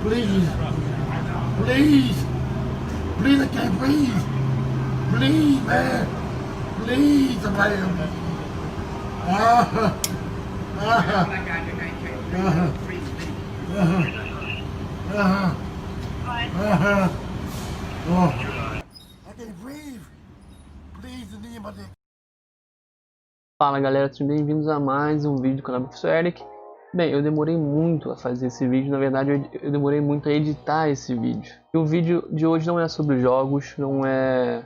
Please. Please. Please, I can't breathe. Please, man. Please, somebody help me. Oh. I can't breathe. Please, anybody. Fala galera, sejam bem-vindos a mais um vídeo do canal do Professor Eric. Bem, eu demorei muito a fazer esse vídeo, na verdade eu demorei muito a editar esse vídeo. E o vídeo de hoje não é sobre jogos, não é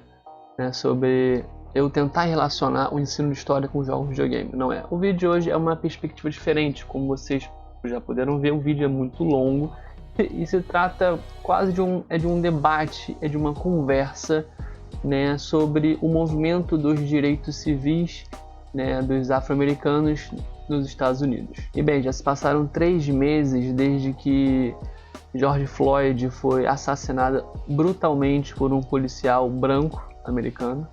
sobre eu tentar relacionar o ensino de história com jogos de videogame, não é. O vídeo de hoje é uma perspectiva diferente, como vocês já puderam ver, o vídeo é muito longo e se trata quase de um debate, de uma conversa sobre o movimento dos direitos civis dos afro-americanos nos Estados Unidos. E bem, já se passaram 3 meses desde que George Floyd foi assassinado brutalmente por um policial branco americano.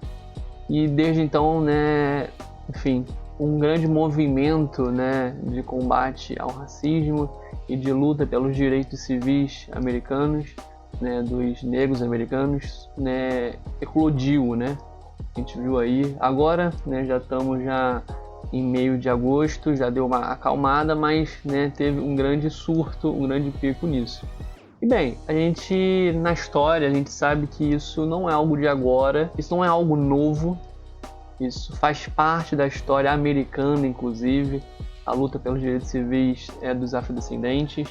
E desde então, enfim, um grande movimento de combate ao racismo e de luta pelos direitos civis americanos, dos negros americanos, eclodiu, A gente viu aí, agora já estamos em meio de agosto, já deu uma acalmada, mas teve um grande surto, um grande pico nisso. E bem, na história, a gente sabe que isso não é algo de agora, isso não é algo novo, isso faz parte da história americana, inclusive, a luta pelos direitos civis dos afrodescendentes,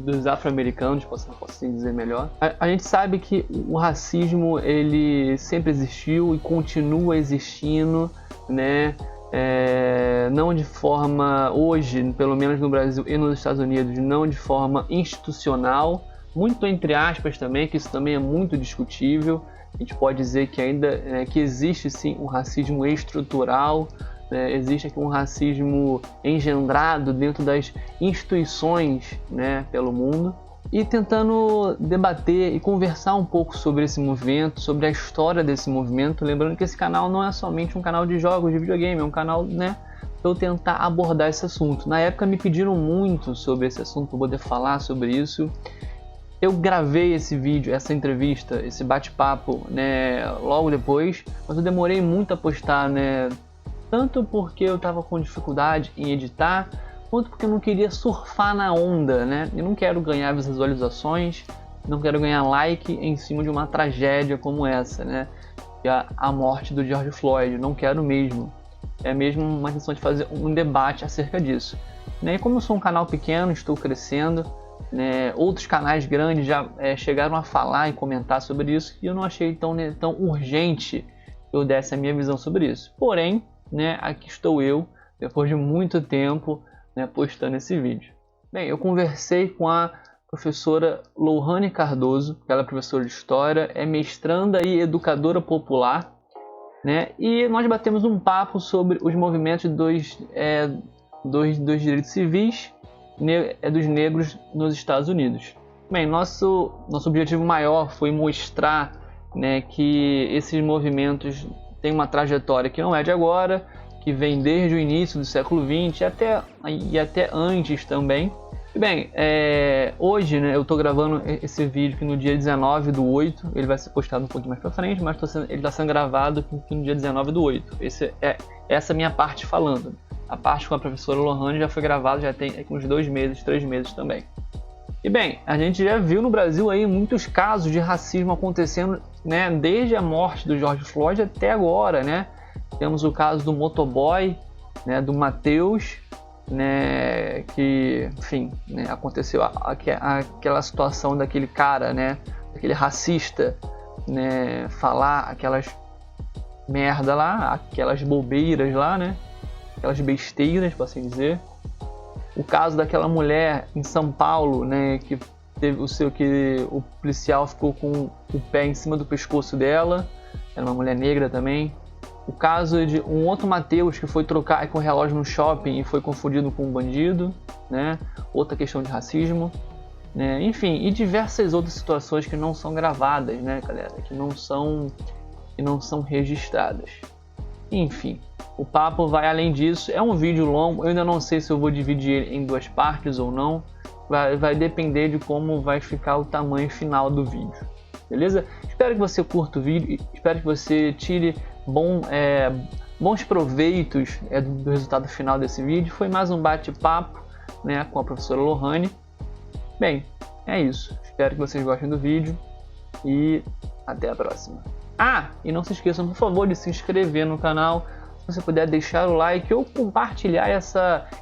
dos afro-americanos, posso assim dizer melhor. A gente sabe que o racismo ele sempre existiu e continua existindo, não de forma, hoje, pelo menos no Brasil e nos Estados Unidos, não de forma institucional, muito entre aspas também, que isso também é muito discutível. A gente pode dizer que ainda que existe sim um racismo estrutural, existe aqui um racismo engendrado dentro das instituições pelo mundo, e tentando debater e conversar um pouco sobre esse movimento, sobre a história desse movimento, lembrando que esse canal não é somente um canal de jogos de videogame, é um canal para eu tentar abordar esse assunto. Na época me pediram muito sobre esse assunto, para poder falar sobre isso. Eu gravei esse vídeo, essa entrevista, esse bate-papo logo depois, mas eu demorei muito a postar, tanto porque eu estava com dificuldade em editar, quanto porque eu não queria surfar na onda, Eu não quero ganhar visualizações, não quero ganhar like em cima de uma tragédia como essa, Que é a morte do George Floyd. Não quero mesmo. É mesmo uma intenção de fazer um debate acerca disso. E como eu sou um canal pequeno, estou crescendo, outros canais grandes já chegaram a falar e comentar sobre isso, e eu não achei tão urgente que eu desse a minha visão sobre isso. Porém, aqui estou eu, depois de muito tempo, postando esse vídeo. Bem, eu conversei com a professora Lohane Cardoso, ela é professora de História, é mestranda e educadora popular, e nós batemos um papo sobre os movimentos dos direitos civis dos negros nos Estados Unidos. Bem, nosso objetivo maior foi mostrar que esses movimentos têm uma trajetória que não é de agora, que vem desde o início do século XX e até antes também. E bem, hoje eu estou gravando esse vídeo aqui no dia 19/8, ele vai ser postado um pouquinho mais pra frente, mas ele está sendo gravado aqui no dia 19/8. Essa é a minha parte falando. A parte com a professora Lohane já foi gravada, já tem uns 2 meses, 3 meses também. E bem, a gente já viu no Brasil aí muitos casos de racismo acontecendo, desde a morte do George Floyd até agora, Temos o caso do motoboy, do Matheus, que, enfim, aconteceu aquela situação daquele cara, daquele racista, falar aquelas merda lá, aquelas bobeiras lá, aquelas besteiras, por assim dizer. O caso daquela mulher em São Paulo, que teve que o policial ficou com o pé em cima do pescoço dela, era uma mulher negra também. O caso de um outro Matheus que foi trocar com o relógio no shopping e foi confundido com um bandido, Outra questão de racismo, Enfim, e diversas outras situações que não são gravadas, galera, que não são registradas. Enfim, o papo vai além disso. É um vídeo longo, eu ainda não sei se eu vou dividir ele em 2 partes ou não. vai depender de como vai ficar o tamanho final do vídeo, beleza? Espero que você curta o vídeo, espero que você tire bons proveitos do resultado final desse vídeo. Foi mais um bate-papo, né, com a professora Lohane. Bem, é isso. Espero que vocês gostem do vídeo e até a próxima. E não se esqueçam, por favor, de se inscrever no canal. Se você puder deixar o like ou compartilhar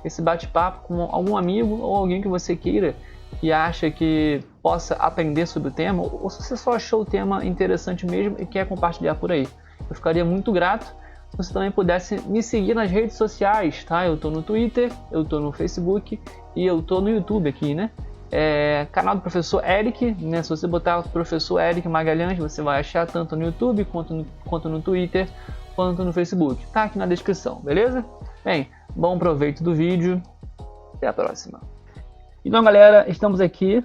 esse bate-papo com algum amigo ou alguém que você queira e acha que possa aprender sobre o tema, ou se você só achou o tema interessante mesmo e quer compartilhar por aí. Eu ficaria muito grato se você também pudesse me seguir nas redes sociais, tá? Eu tô no Twitter, eu tô no Facebook e eu tô no YouTube aqui, né? Canal do Professor Eric, né? Se você botar o Professor Eric Magalhães, você vai achar tanto no YouTube quanto no Twitter, quanto no Facebook. Tá aqui na descrição, beleza? Bem, bom proveito do vídeo. Até a próxima. Então, galera, estamos aqui,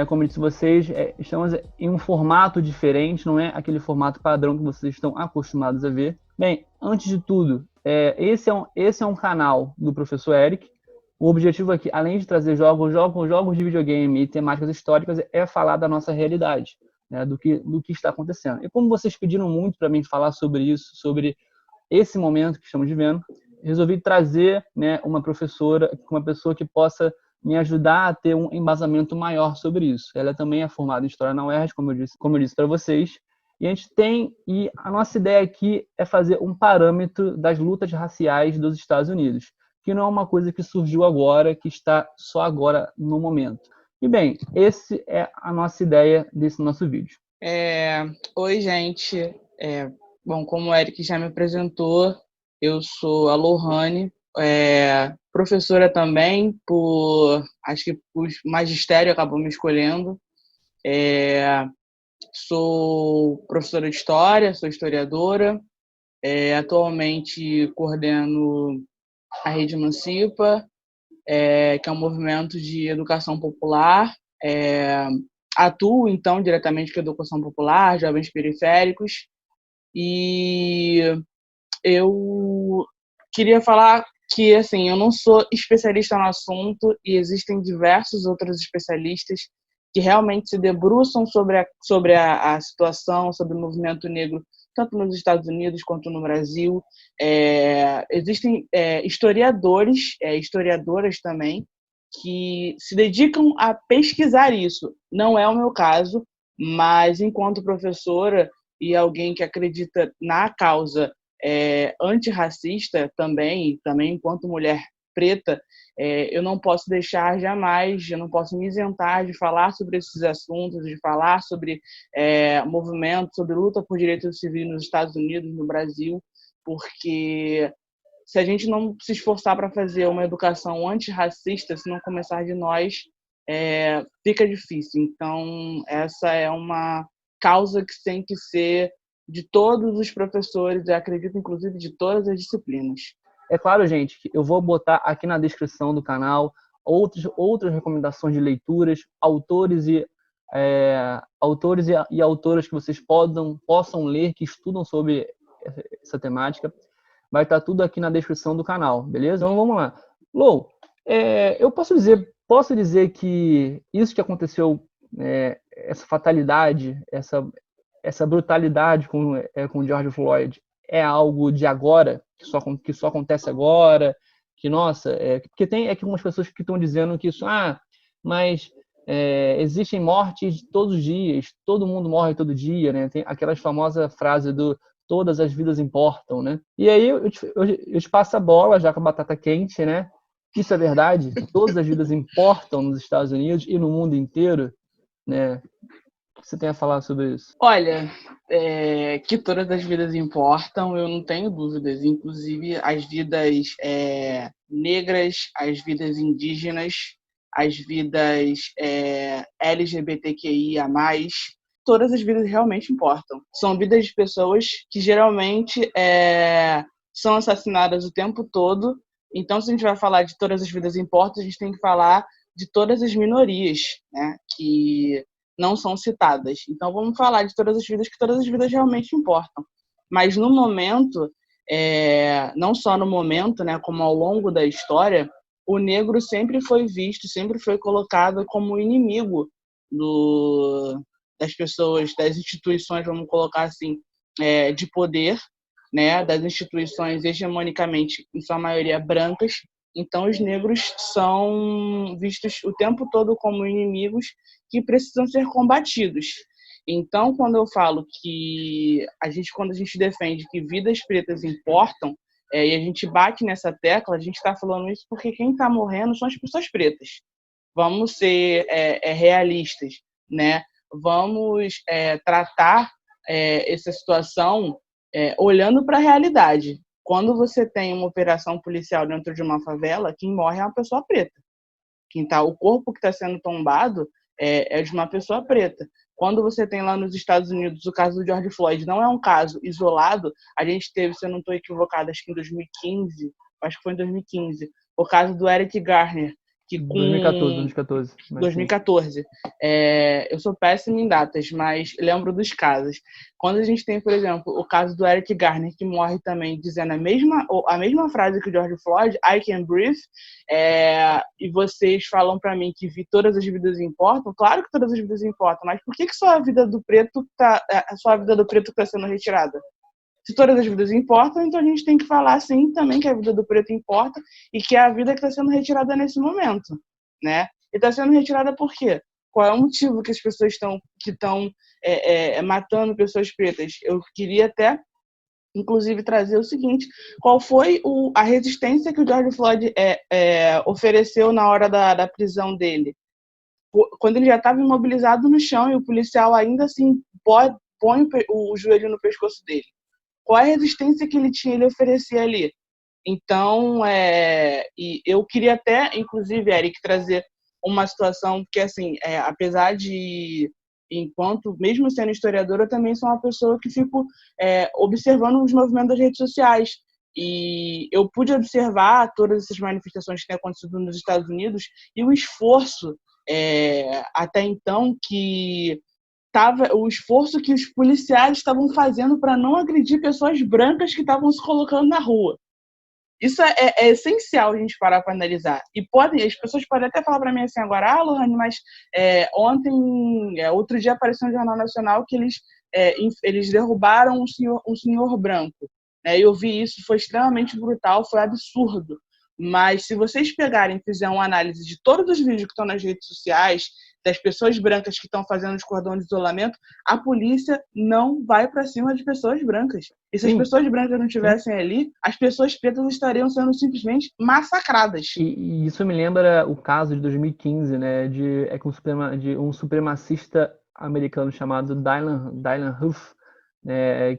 como eu disse a vocês, estamos em um formato diferente, não é aquele formato padrão que vocês estão acostumados a ver. Bem, antes de tudo, esse é um canal do Professor Eric. O objetivo aqui, além de trazer jogos de videogame e temáticas históricas, é falar da nossa realidade, né, do que está acontecendo. E como vocês pediram muito para mim falar sobre isso, sobre esse momento que estamos vivendo, resolvi trazer, né, uma professora, uma pessoa que possa me ajudar a ter um embasamento maior sobre isso. Ela também é formada em História na UERJ, como eu disse para vocês. E a nossa ideia aqui é fazer um parâmetro das lutas raciais dos Estados Unidos, que não é uma coisa que surgiu agora, que está só agora no momento. E bem, essa é a nossa ideia desse nosso vídeo. Oi, gente. Bom, como o Eric já me apresentou, eu sou a Lohane, professora também, acho que o magistério acabou me escolhendo. Sou professora de História, sou historiadora. Atualmente coordeno a Rede Emancipa, que é um movimento de educação popular. Atuo, então, diretamente com a educação popular, jovens periféricos. E eu queria falar que, assim, eu não sou especialista no assunto e existem diversos outros especialistas que realmente se debruçam sobre a situação, sobre o movimento negro, tanto nos Estados Unidos quanto no Brasil. Existem historiadores, historiadoras também, que se dedicam a pesquisar isso. Não é o meu caso, mas enquanto professora e alguém que acredita na causa antirracista também enquanto mulher preta, eu não posso deixar jamais, eu não posso me isentar de falar sobre esses assuntos, de falar sobre movimento, sobre luta por direitos civis nos Estados Unidos, no Brasil, porque se a gente não se esforçar para fazer uma educação antirracista, se não começar de nós, fica difícil. Então, essa é uma causa que tem que ser de todos os professores, eu acredito, inclusive, de todas as disciplinas. É claro, gente, que eu vou botar aqui na descrição do canal outras recomendações de leituras, autores e autoras que vocês possam ler, que estudam sobre essa temática. Vai estar tudo aqui na descrição do canal, beleza? Então vamos lá. Lou, eu posso dizer que isso que aconteceu, essa fatalidade, essa brutalidade com George Floyd, é algo de agora, que só acontece agora, que, nossa, porque tem aqui algumas pessoas que estão dizendo que isso, mas existem mortes todos os dias, todo mundo morre todo dia, né? Tem aquela famosa frase do todas as vidas importam, né? E aí eu te passo a bola, já com a batata quente, né? Isso é verdade? Todas as vidas importam nos Estados Unidos e no mundo inteiro, né? O que você tem a falar sobre isso? Olha, que todas as vidas importam, eu não tenho dúvidas. Inclusive as vidas negras, as vidas indígenas, as vidas LGBTQIA+, todas as vidas realmente importam. São vidas de pessoas que geralmente são assassinadas o tempo todo. Então, se a gente vai falar de todas as vidas importam, a gente tem que falar de todas as minorias, né, que não são citadas. Então, vamos falar de todas as vidas, que todas as vidas realmente importam. Mas no momento, não só no momento, né, como ao longo da história, o negro sempre foi visto, sempre foi colocado como inimigo das pessoas, das instituições, vamos colocar assim, de poder, né, das instituições hegemonicamente, em sua maioria, brancas. Então, os negros são vistos o tempo todo como inimigos que precisam ser combatidos. Então, quando eu falo que quando a gente defende que vidas pretas importam, e a gente bate nessa tecla, a gente está falando isso porque quem está morrendo são as pessoas pretas. Vamos ser realistas, né? Vamos tratar essa situação olhando para a realidade. Quando você tem uma operação policial dentro de uma favela, quem morre é uma pessoa preta. O corpo que está sendo tombado é de uma pessoa preta. Quando você tem lá nos Estados Unidos o caso do George Floyd, não é um caso isolado. A gente teve, se eu não estou equivocado, acho que em 2015, acho que foi em 2015, o caso do Eric Garner, que com 2014. 2014. Eu sou péssimo em datas, mas lembro dos casos. Quando a gente tem, por exemplo, o caso do Eric Garner, que morre também dizendo a mesma frase que o George Floyd, I can breathe, e vocês falam para mim que todas as vidas importam, claro que todas as vidas importam, mas por que só a vida do preto está sendo retirada? Se todas as vidas importam, então a gente tem que falar sim também que a vida do preto importa e que é a vida que está sendo retirada nesse momento, né? E está sendo retirada por quê? Qual é o motivo que as pessoas estão matando pessoas pretas? Eu queria até, inclusive, trazer o seguinte: qual foi a resistência que o George Floyd ofereceu na hora da prisão dele? Quando ele já estava imobilizado no chão e o policial ainda assim põe o joelho no pescoço dele. Qual é a resistência que ele oferecia ali? Então, e eu queria até, inclusive, Eric, trazer uma situação, porque, assim, apesar de, mesmo sendo historiadora, eu também sou uma pessoa que fico observando os movimentos das redes sociais. E eu pude observar todas essas manifestações que têm acontecido nos Estados Unidos e o esforço, até então, o esforço que os policiais estavam fazendo para não agredir pessoas brancas que estavam se colocando na rua. Isso é essencial a gente parar para analisar. E as pessoas podem até falar para mim assim agora, Lohane, mas outro dia apareceu no Jornal Nacional que eles derrubaram um senhor branco. Eu vi isso, foi extremamente brutal, foi absurdo. Mas se vocês pegarem e fizerem uma análise de todos os vídeos que estão nas redes sociais, das pessoas brancas que estão fazendo os cordões de isolamento, a polícia não vai para cima de pessoas brancas. E se as pessoas brancas não estivessem ali, as pessoas pretas estariam sendo simplesmente massacradas. E isso me lembra o caso de 2015, né, de um supremacista americano chamado Dylan Roof,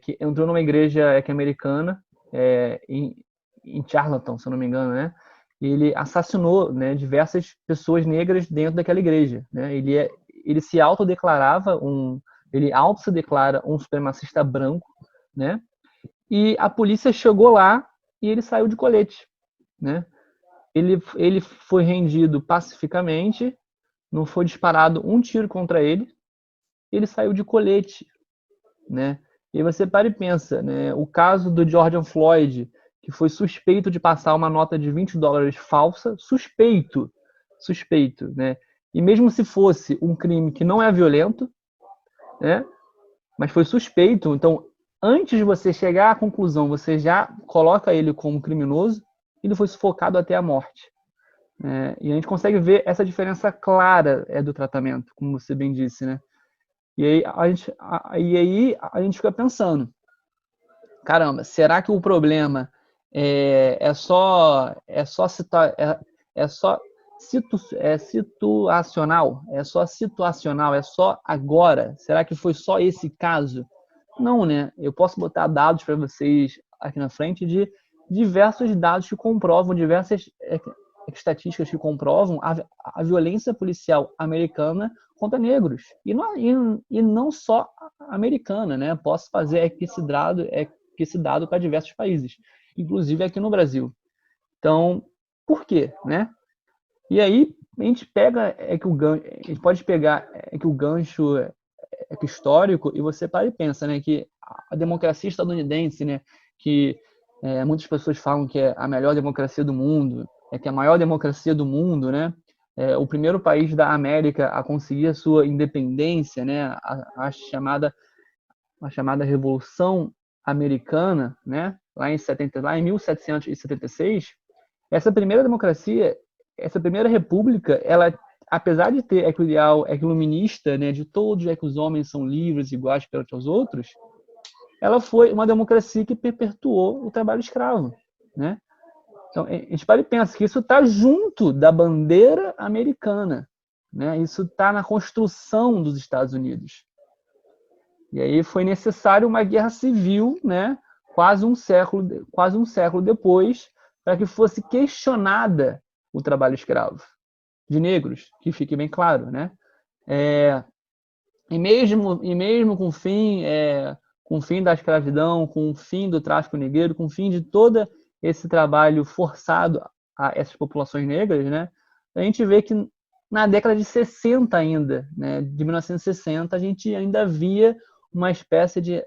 que entrou numa igreja americana em Charlottesville, se eu não me engano, né? Ele assassinou, né, diversas pessoas negras dentro daquela igreja, né? Ele se autodeclara um supremacista branco, né? E a polícia chegou lá e ele saiu de colete, né? Ele foi rendido pacificamente, não foi disparado um tiro contra ele, ele saiu de colete, né? E você para e pensa, né? O caso do George Floyd, que foi suspeito de passar uma nota de $20 falsa, suspeito, né? E mesmo se fosse um crime que não é violento, né? Mas foi suspeito, então antes de você chegar à conclusão, você já coloca ele como criminoso, ele foi sufocado até a morte. E a gente consegue ver essa diferença clara do tratamento, como você bem disse, né? E aí a gente fica pensando, caramba, será que o problema é só situacional? É só situacional? É só agora? Será que foi só esse caso? Não, né? Eu posso botar dados para vocês aqui na frente de diversos dados que comprovam, diversas estatísticas que comprovam a violência policial americana contra negros. E não só americana, né? Posso fazer esse dado para diversos países, inclusive aqui no Brasil. Então, por quê, né? E aí a gente pode pegar que o gancho histórico e você para e pensa, né, que a democracia estadunidense, né, que muitas pessoas falam que é a melhor democracia do mundo, que é a maior democracia do mundo, né? O primeiro país da América a conseguir a sua independência, né? A chamada Revolução Americana, né? Lá em 1776, essa primeira democracia, essa primeira república, ela, apesar de ter aquele ideal iluminista, né, de todos que os homens são livres, iguais perante os outros, ela foi uma democracia que perpetuou o trabalho escravo, né? Então, a gente para e pensa que isso está junto da bandeira americana, né? Isso está na construção dos Estados Unidos. E aí foi necessário uma guerra civil, né? Quase um século depois, para que fosse questionada o trabalho escravo de negros, que fique bem claro, né? E mesmo com o fim da escravidão, com o fim do tráfico negreiro, com o fim de todo esse trabalho forçado a essas populações negras, né? A gente vê que na década de 60 ainda, né, de 1960, a gente ainda via uma espécie de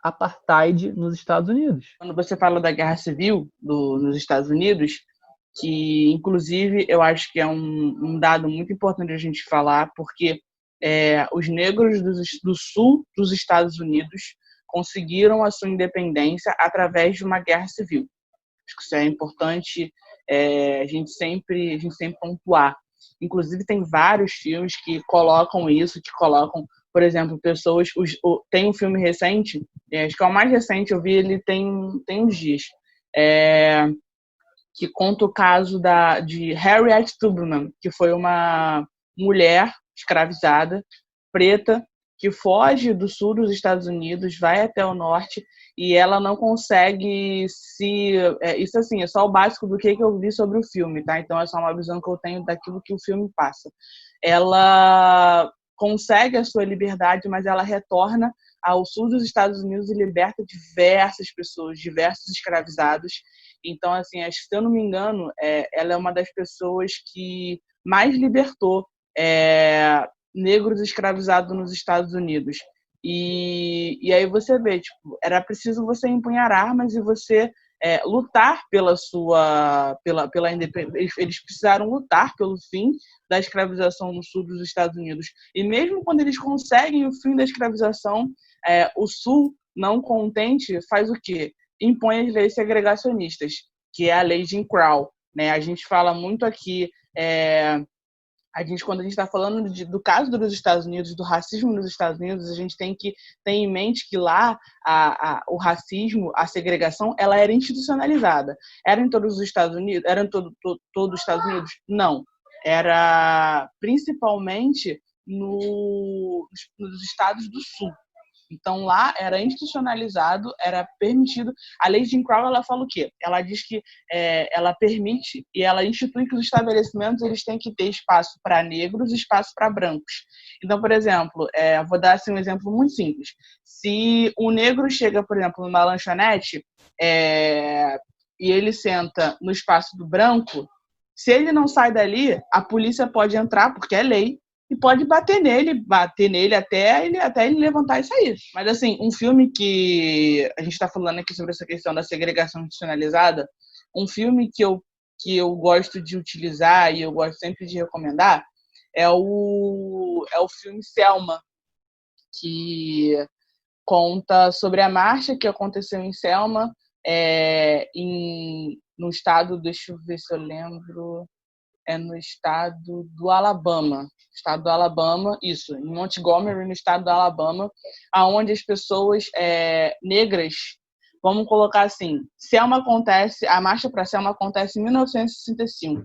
apartheid nos Estados Unidos. Quando você fala da Guerra Civil nos Estados Unidos, que inclusive eu acho que é um dado muito importante a gente falar, porque os negros do sul dos Estados Unidos conseguiram a sua independência através de uma guerra civil. Acho que isso é importante a gente sempre pontuar. Inclusive, tem vários filmes que colocam isso, por exemplo, pessoas... Tem um filme recente, acho que é o mais recente, eu vi ele tem uns dias, que conta o caso de Harriet Tubman, que foi uma mulher escravizada, preta, que foge do sul dos Estados Unidos, vai até o norte, e ela não consegue isso assim, é só o básico do que eu vi sobre o filme, tá? Então é só uma visão que eu tenho daquilo que o filme passa. Ela consegue a sua liberdade, mas ela retorna ao sul dos Estados Unidos e liberta diversas pessoas, diversos escravizados. Então, assim, se eu não me engano, ela é uma das pessoas que mais libertou negros escravizados nos Estados Unidos. E aí você vê, tipo, era preciso você empunhar armas e você lutar pela independência. Eles precisaram lutar pelo fim da escravização no sul dos Estados Unidos. E mesmo quando eles conseguem o fim da escravização, o sul, não contente, faz o quê? Impõe as leis segregacionistas, que é a lei Jim Crow, né? A gente fala muito aqui, quando a gente está falando do caso dos Estados Unidos, do racismo nos Estados Unidos, a gente tem que ter em mente que lá o racismo, a segregação, ela era institucionalizada. Era em todos os Estados Unidos? Era em todos os Estados Unidos? Não. Era principalmente nos estados do sul. Então, lá era institucionalizado, era permitido. A lei de Jim Crow, ela fala o quê? Ela diz que ela permite e ela institui que os estabelecimentos eles têm que ter espaço para negros e espaço para brancos. Então, por exemplo, vou dar assim, um exemplo muito simples. Se um negro chega, por exemplo, numa lanchonete e ele senta no espaço do branco, se ele não sai dali, a polícia pode entrar, porque é lei, e pode bater nele até ele levantar e sair. Mas, assim, um filme que a gente está falando aqui sobre essa questão da segregação institucionalizada, um filme que eu gosto de utilizar e eu gosto sempre de recomendar é o filme Selma, que conta sobre a marcha que aconteceu em Selma, no estado, deixa eu ver se eu lembro... no estado do Alabama. Isso, em Montgomery, no estado do Alabama, onde as pessoas negras, vamos colocar assim, a marcha para Selma acontece em 1965.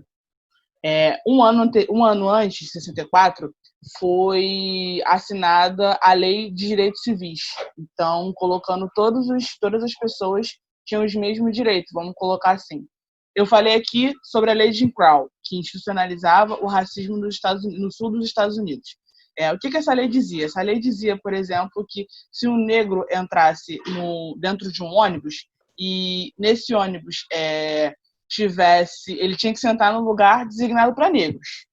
Um ano antes, de 64, foi assinada a Lei de Direitos Civis. Então, colocando todas as pessoas tinham os mesmos direitos, vamos colocar assim. Eu falei aqui sobre a lei de Jim Crow, que institucionalizava o racismo no sul dos Estados Unidos. O que essa lei dizia? Essa lei dizia, por exemplo, que se um negro entrasse dentro de um ônibus e nesse ônibus ele tinha que sentar no lugar designado para negros.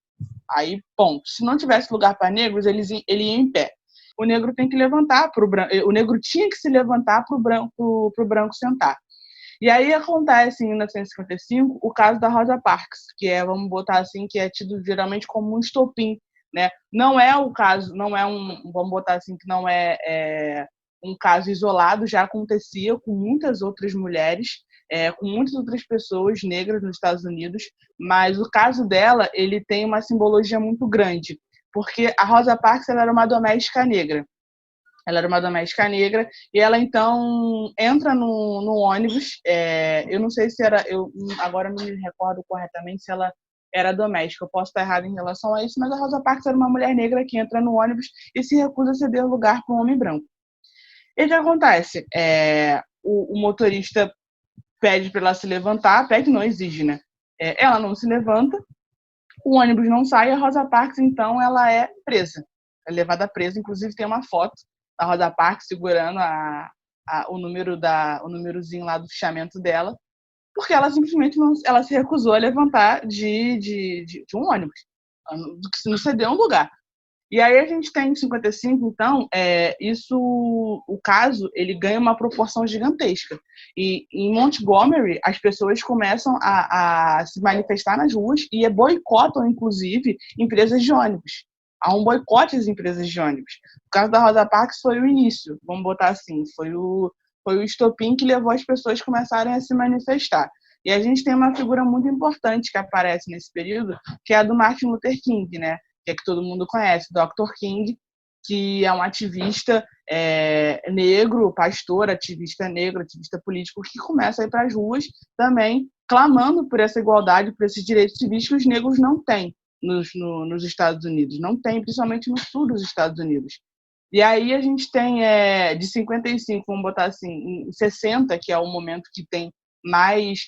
Aí, ponto. Se não tivesse lugar para negros, ele ia em pé. O negro tinha que se levantar para o branco sentar. E aí acontece em 1955 o caso da Rosa Parks, que é, vamos botar assim, que é tido geralmente como um estopim, né? Não é o caso, não é vamos botar assim, que não é um caso isolado, já acontecia com muitas outras mulheres, com muitas outras pessoas negras nos Estados Unidos, mas o caso dela, ele tem uma simbologia muito grande, porque a Rosa Parks, ela era uma doméstica negra. Ela era uma doméstica negra e ela então entra no ônibus. Eu não sei se era, eu agora não me recordo corretamente se ela era doméstica. Eu posso estar errada em relação a isso, mas a Rosa Parks era uma mulher negra que entra no ônibus e se recusa a ceder lugar para um homem branco. E o que acontece? O motorista pede para ela se levantar, pede não, exige, né? Ela não se levanta, o ônibus não sai, a Rosa Parks então ela é presa, é levada presa. Inclusive tem uma foto da Rosa Parks segurando o númerozinho lá do fichamento dela, porque ela simplesmente ela se recusou a levantar de um ônibus, não cedeu um lugar. E aí a gente tem em 55, então, o caso, ele ganha uma proporção gigantesca. E em Montgomery, as pessoas começam a se manifestar nas ruas e boicotam, inclusive, empresas de ônibus. Há um boicote às empresas de ônibus. O caso da Rosa Parks foi o início, vamos botar assim, foi o estopim que levou as pessoas a começarem a se manifestar. E a gente tem uma figura muito importante que aparece nesse período, que é a do Martin Luther King, né? Que todo mundo conhece, Dr. King, que é um ativista negro, pastor, ativista negro, ativista político, que começa a ir para as ruas também clamando por essa igualdade, por esses direitos civis que os negros não têm nos Estados Unidos, não tem, principalmente no sul dos Estados Unidos. E aí a gente tem de 55, vamos botar assim, em 60, que é o momento que tem mais...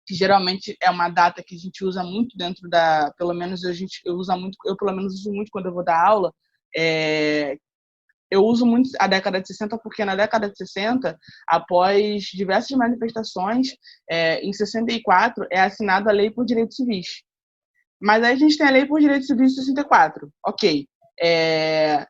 que geralmente é uma data que a gente usa muito dentro pelo menos eu pelo menos uso muito quando eu vou dar aula, eu uso muito a década de 60 porque na década de 60, após diversas manifestações, em 64 é assinada a Lei por Direitos Civis. Mas aí a gente tem a Lei por Direitos Civis de 64, ok.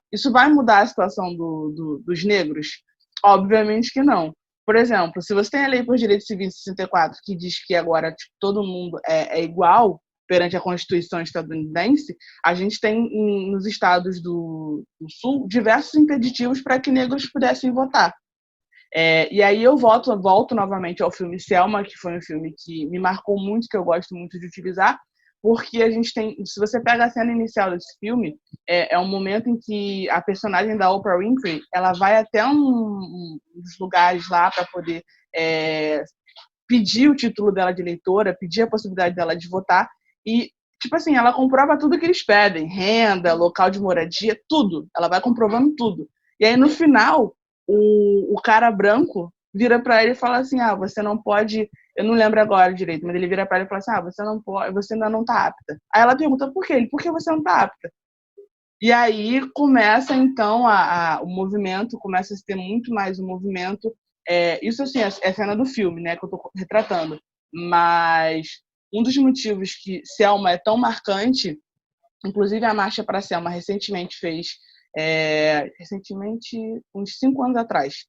Isso vai mudar a situação dos negros? Obviamente que não. Por exemplo, se você tem a Lei por Direitos Civis de 64, que diz que agora todo mundo é igual perante a Constituição estadunidense, a gente tem nos estados do Sul diversos impeditivos para que negros pudessem votar. E aí eu volto novamente ao filme Selma, que foi um filme que me marcou muito, que eu gosto muito de utilizar, porque a gente tem, se você pega a cena inicial desse filme, é um momento em que a personagem da Oprah Winfrey, ela vai até uns lugares lá para poder pedir o título dela de eleitora, pedir a possibilidade dela de votar, e, tipo assim, ela comprova tudo que eles pedem, renda, local de moradia, tudo, ela vai comprovando tudo. E aí, no final, o cara branco vira para ele e fala assim, você não pode... Eu não lembro agora direito, mas ele vira para ela e fala assim, você não pode, você ainda não está apta. Aí ela pergunta por quê? Ele, por que você não está apta? E aí começa, então, o movimento, começa a se ter muito mais um movimento. Isso, assim, é cena do filme, né, que eu estou retratando. Mas um dos motivos que Selma é tão marcante, inclusive a Marcha para Selma recentemente fez, uns 5 anos atrás,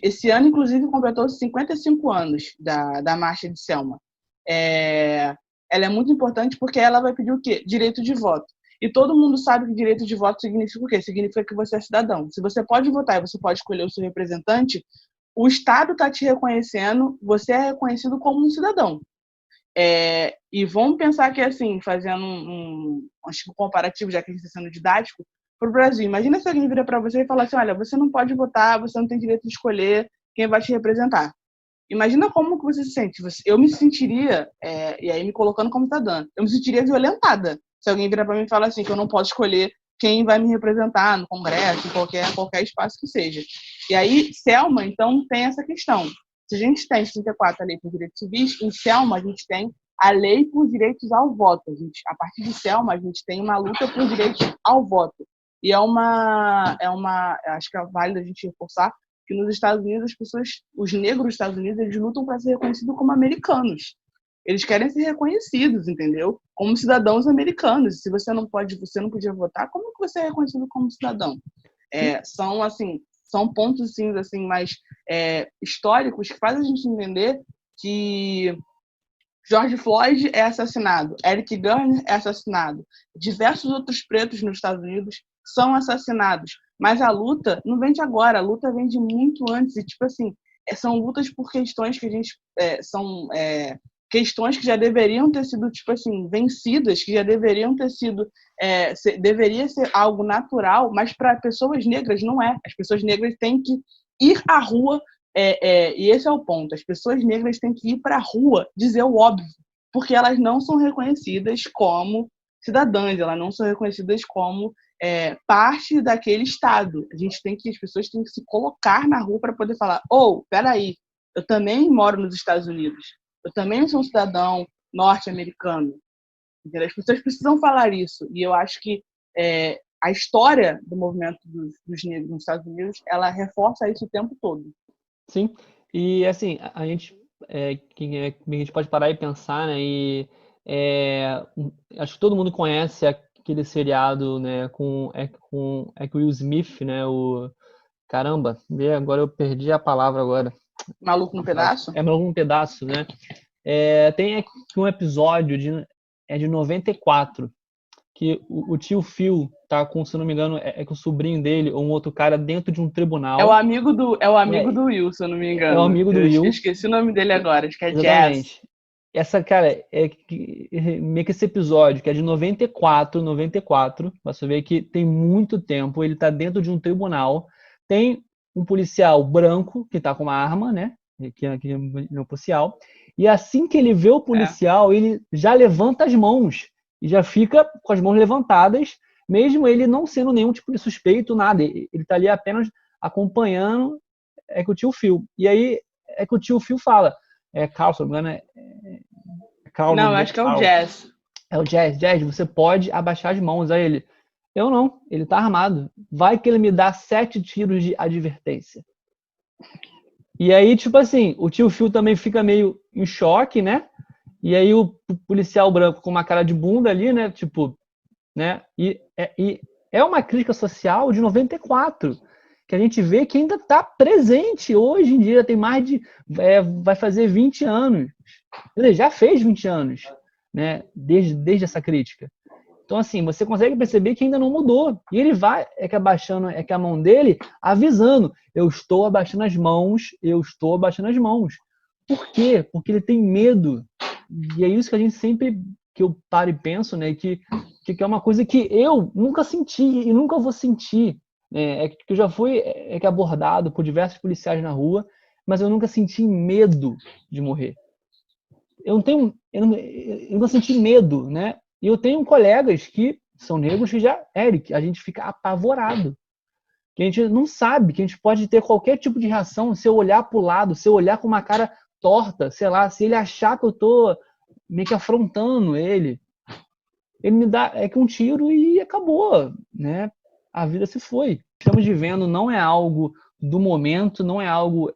esse ano, inclusive, completou 55 anos da Marcha de Selma. Ela é muito importante porque ela vai pedir o quê? Direito de voto. E todo mundo sabe que direito de voto significa o quê? Significa que você é cidadão. Se você pode votar e você pode escolher o seu representante, o Estado está te reconhecendo, você é reconhecido como um cidadão. E vamos pensar que, assim, fazendo um comparativo, já que a gente está sendo didático, para o Brasil. Imagina se alguém vira para você e fala assim, olha, você não pode votar, você não tem direito de escolher quem vai te representar. Imagina como que você se sente. Eu me sentiria, e aí me colocando como cidadã, eu me sentiria violentada se alguém virar para mim e falar assim, que eu não posso escolher quem vai me representar no Congresso, em qualquer espaço que seja. E aí, Selma, então, tem essa questão. Se a gente tem em 64 a Lei por Direitos Civis, em Selma a gente tem a Lei por Direitos ao Voto. A partir de Selma, a gente tem uma luta por direitos ao voto. E acho que é válido a gente reforçar que nos Estados Unidos, os negros dos Estados Unidos, eles lutam para ser reconhecidos como americanos. Eles querem ser reconhecidos, entendeu? Como cidadãos americanos. Se você não podia votar, como que você é reconhecido como cidadão? São, assim, são pontos assim mais históricos que fazem a gente entender que George Floyd é assassinado, Eric Garner é assassinado, diversos outros pretos nos Estados Unidos são assassinados, mas a luta não vem de agora, a luta vem de muito antes, e tipo assim, são lutas por questões que a gente são questões que já deveriam ter sido tipo assim vencidas, que já deveriam ter sido deveria ser algo natural, mas para pessoas negras não é. As pessoas negras têm que ir à rua e esse é o ponto. As pessoas negras têm que ir para a rua dizer o óbvio, porque elas não são reconhecidas como cidadãs, elas não são reconhecidas como parte daquele estado. As pessoas têm que se colocar na rua para poder falar: peraí, eu também moro nos Estados Unidos, eu também sou um cidadão norte-americano. As pessoas precisam falar isso, e eu acho que a história do movimento dos negros nos Estados Unidos, ela reforça isso o tempo todo. Sim, e assim, a gente, que a gente pode parar e pensar, né, acho que todo mundo conhece aquele seriado, né, com o Will Smith, né, caramba, agora eu perdi a palavra agora. Maluco no Pedaço? Maluco no Pedaço, né, tem aqui um episódio de 94, que o tio Phil tá com, se não me engano, com o sobrinho dele ou um outro cara dentro de um tribunal. É o amigo do Will, se eu não me engano. É o amigo do Will. Eu esqueci o nome dele agora, acho que é Exatamente. Jazz. Essa, cara, meio que esse episódio, que é de 94, você vê que tem muito tempo, ele tá dentro de um tribunal, tem um policial branco que tá com uma arma, né, que é um policial, e assim que ele vê o policial, ele já levanta as mãos, e já fica com as mãos levantadas, mesmo ele não sendo nenhum tipo de suspeito, nada, ele tá ali apenas acompanhando que o tio Phil. E aí que o tio Phil fala, Carl, se não me engano, Carl, não, acho que é o Jazz. É o Jazz, você pode abaixar as mãos. Aí ele, eu não, ele tá armado. Vai que ele me dá 7 tiros de advertência. E aí, tipo assim, o tio Phil também fica meio em choque, né? E aí o policial branco com uma cara de bunda ali, né? Tipo, né? E é uma crítica social de 94, que a gente vê que ainda está presente hoje em dia, tem mais de... vai fazer 20 anos. Ele já fez 20 anos, né? Desde essa crítica. Então, assim, você consegue perceber que ainda não mudou. E ele vai, abaixando, que a mão dele, avisando, eu estou abaixando as mãos, eu estou abaixando as mãos. Por quê? Porque ele tem medo. E é isso que a gente sempre, que eu paro e penso, né? Que é uma coisa que eu nunca senti e nunca vou sentir. Que eu já fui abordado por diversos policiais na rua, mas eu nunca senti medo de morrer. Eu nunca senti medo, né? E eu tenho colegas que são negros que Eric, a gente fica apavorado. Que a gente não sabe, que a gente pode ter qualquer tipo de reação se eu olhar para o lado, se eu olhar com uma cara torta, sei lá, se ele achar que eu tô meio que afrontando ele me dá um tiro e acabou, né? A vida se foi. Estamos vivendo não é algo do momento, não é algo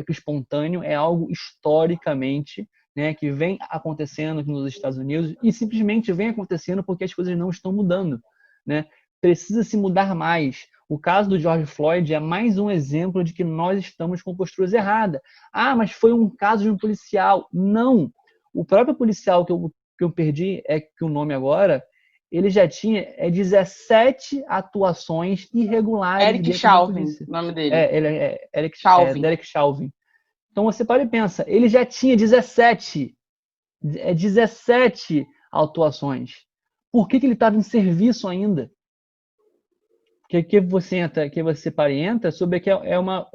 espontâneo, é algo historicamente, né, que vem acontecendo aqui nos Estados Unidos e simplesmente vem acontecendo porque as coisas não estão mudando, né? Precisa se mudar mais. O caso do George Floyd é mais um exemplo de que nós estamos com posturas erradas. Ah, mas foi um caso de um policial. Não. O próprio policial que eu perdi que o nome agora, ele já tinha 17 atuações irregulares. Eric Chauvin, o nome dele. Eric Chauvin. Derek Chauvin. Então você para e pensa, ele já tinha 17 atuações. Por que ele estava em serviço ainda? Que você entra, que você para e entra sobre que é uma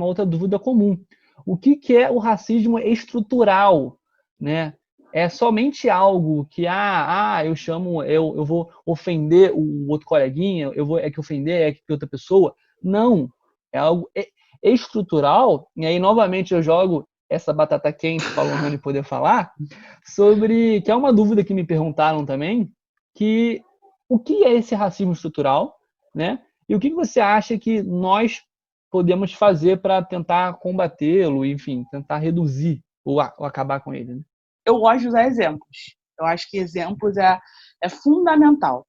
outra dúvida comum. O que é o racismo estrutural, né? É somente algo que eu vou ofender o outro coleguinha, eu vou que ofender que outra pessoa. Não, é algo estrutural. E aí novamente eu jogo essa batata quente para o Lohane poder falar sobre, que é uma dúvida que me perguntaram também, que o que é esse racismo estrutural, né? E o que você acha que nós podemos fazer para tentar combatê-lo, enfim, tentar reduzir ou acabar com ele, né? Eu gosto de usar exemplos. Eu acho que exemplos é fundamental.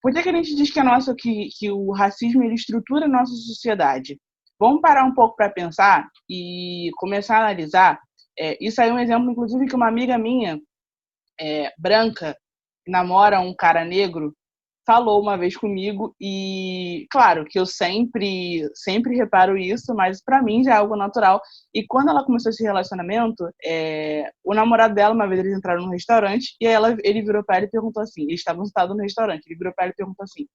Por que a gente diz que, que o racismo ele estrutura a nossa sociedade? Vamos parar um pouco para pensar e começar a analisar. Isso aí é um exemplo, inclusive, que uma amiga minha, branca, que namora um cara negro, falou uma vez comigo e, claro, que eu sempre reparo isso, mas para mim já é algo natural. E quando ela começou esse relacionamento, o namorado dela, uma vez eles entraram num restaurante e aí ele virou para ela e perguntou assim, eles estavam sentados no restaurante, ele virou para ela e perguntou assim,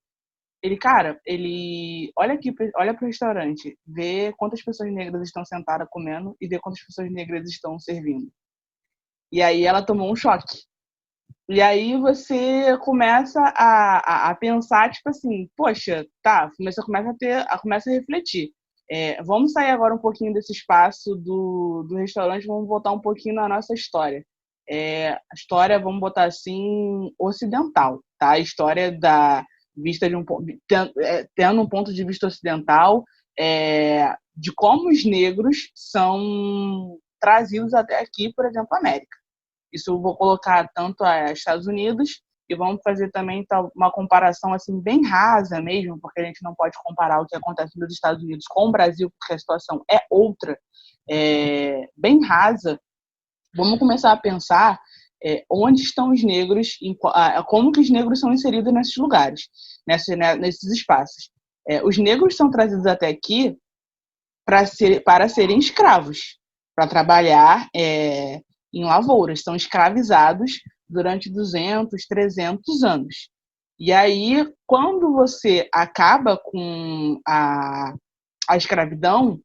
olha aqui, olha pro restaurante, vê quantas pessoas negras estão sentadas comendo e vê quantas pessoas negras estão servindo. E aí ela tomou um choque. E aí você começa a pensar, tipo assim, poxa, tá, você começa a refletir. Vamos sair agora um pouquinho desse espaço do restaurante, vamos voltar um pouquinho na nossa história. A história, vamos botar assim, ocidental, tá? A história vista tendo um ponto de vista ocidental, de como os negros são trazidos até aqui, por exemplo, a América. Isso eu vou colocar tanto a Estados Unidos e vamos fazer também uma comparação assim bem rasa mesmo, porque a gente não pode comparar o que acontece nos Estados Unidos com o Brasil, porque a situação é outra, bem rasa. Vamos começar a pensar onde estão os negros, como que os negros são inseridos nesses lugares, nesses espaços. Os negros são trazidos até aqui para serem escravos, para trabalhar em lavouras, são escravizados durante 200, 300 anos. E aí, quando você acaba com a escravidão,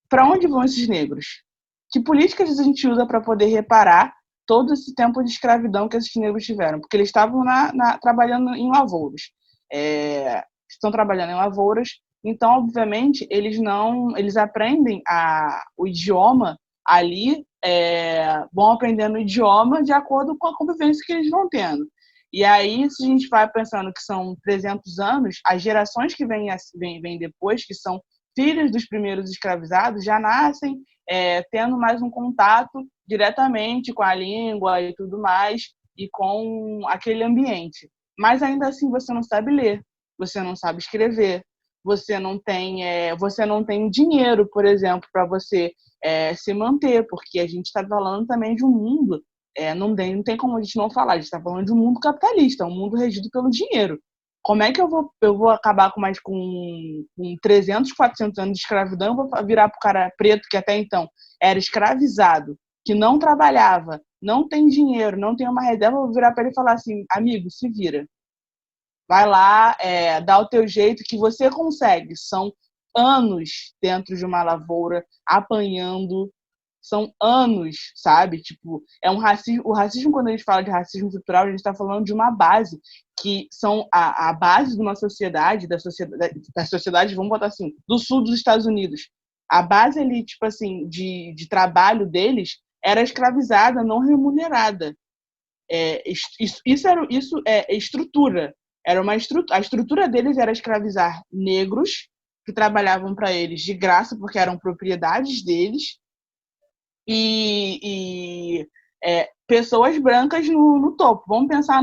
para onde vão esses negros? Que políticas a gente usa para poder reparar todo esse tempo de escravidão que esses negros tiveram? Porque eles estavam trabalhando em lavouras. Estão trabalhando em lavouras, então, obviamente, eles aprendem o idioma ali, vão aprendendo o idioma de acordo com a convivência que eles vão tendo. E aí, se a gente vai pensando que são 300 anos, as gerações que vêm depois, que são filhos dos primeiros escravizados, já nascem tendo mais um contato diretamente com a língua e tudo mais, e com aquele ambiente. Mas ainda assim você não sabe ler, você não sabe escrever, você não tem dinheiro, por exemplo, para você se manter, porque a gente está falando também de um mundo, não tem como a gente não falar, a gente está falando de um mundo capitalista, um mundo regido pelo dinheiro. Como é que eu vou acabar com 300, 400 anos de escravidão, eu vou virar para o cara preto, que até então era escravizado, que não trabalhava, não tem dinheiro, não tem uma reserva, eu vou virar para ele e falar assim, amigo, se vira. Vai lá, dá o teu jeito que você consegue. São anos dentro de uma lavoura, apanhando. São anos, sabe? Tipo, um racismo. O racismo, quando a gente fala de racismo estrutural, a gente está falando de uma base, que são a base de uma sociedade, da sociedade, vamos botar assim, do sul dos Estados Unidos. A base ali, tipo assim, de trabalho deles era escravizada, não remunerada. Isso é estrutura. A estrutura deles era escravizar negros que trabalhavam para eles de graça porque eram propriedades deles e pessoas brancas no topo. Vamos pensar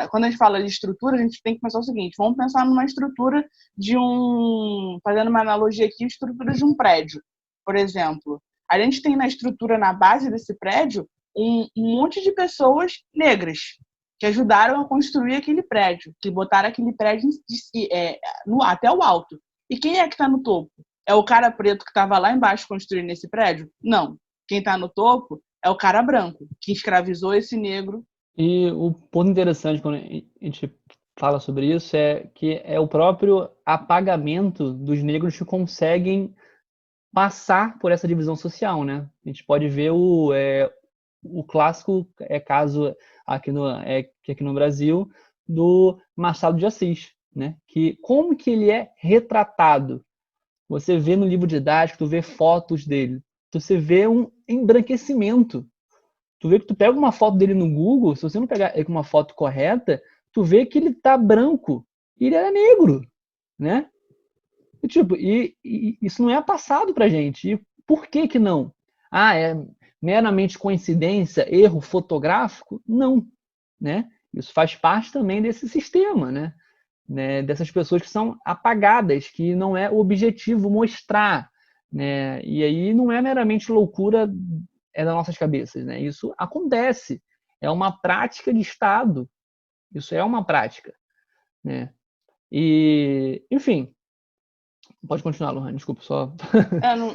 quando a gente fala de estrutura, a gente tem que pensar o seguinte, vamos pensar numa estrutura fazendo uma analogia aqui, estrutura de um prédio, por exemplo. A gente tem na estrutura, na base desse prédio, um monte de pessoas negras que ajudaram a construir aquele prédio, que botaram aquele prédio até o alto. E quem é que está no topo? É o cara preto que estava lá embaixo construindo esse prédio? Não. Quem está no topo é o cara branco, que escravizou esse negro. E o ponto interessante quando a gente fala sobre isso é que é o próprio apagamento dos negros que conseguem passar por essa divisão social, né? A gente pode ver o clássico caso aqui no Brasil do Machado de Assis, né? Que como que ele é retratado? Você vê no livro didático, tu vê fotos dele, você vê um embranquecimento. Tu vê que tu pega uma foto dele no Google, se você não pegar ele com uma foto correta, tu vê que ele tá branco e ele era negro, né? E isso não é passado pra gente. E por que que não? É meramente coincidência, erro fotográfico? Não, né? Isso faz parte também desse sistema, né? né, dessas pessoas que são apagadas, que não é o objetivo mostrar, né? E aí não é meramente loucura das nossas cabeças, né? Isso acontece, é uma prática de Estado, isso é uma prática, né? E, enfim, pode continuar, Lohan, desculpa, só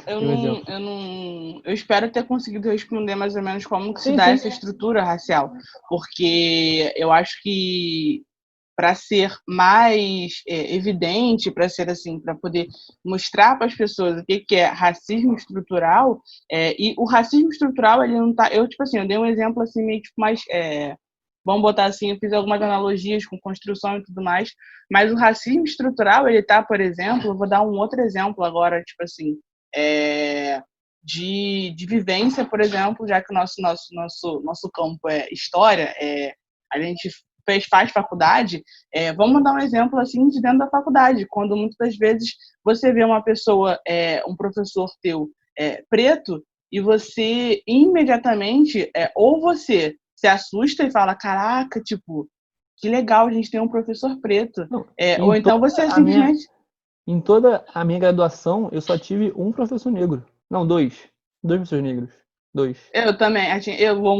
dei um exemplo. Eu espero ter conseguido responder mais ou menos como que se Sim, dá sim. essa estrutura racial, porque eu acho que para ser mais evidente, para ser assim, para poder mostrar para as pessoas o que é racismo estrutural, e o racismo estrutural ele não tá, eu tipo assim, eu dei um exemplo assim meio tipo mais vamos botar assim, eu fiz algumas analogias com construção e tudo mais, mas o racismo estrutural, ele tá, por exemplo, eu vou dar um outro exemplo agora, tipo assim, de vivência, por exemplo, já que o nosso campo é história, a gente faz faculdade, vamos dar um exemplo assim de dentro da faculdade, quando muitas das vezes você vê uma pessoa, um professor teu preto, e você imediatamente, ou você se assusta e fala, caraca, tipo, que legal, a gente tem um professor preto. Não, Ou em então toda você a minha, simplesmente. em toda a minha graduação, eu só tive um professor negro. Não, dois. Dois professores negros. Dois. Eu também,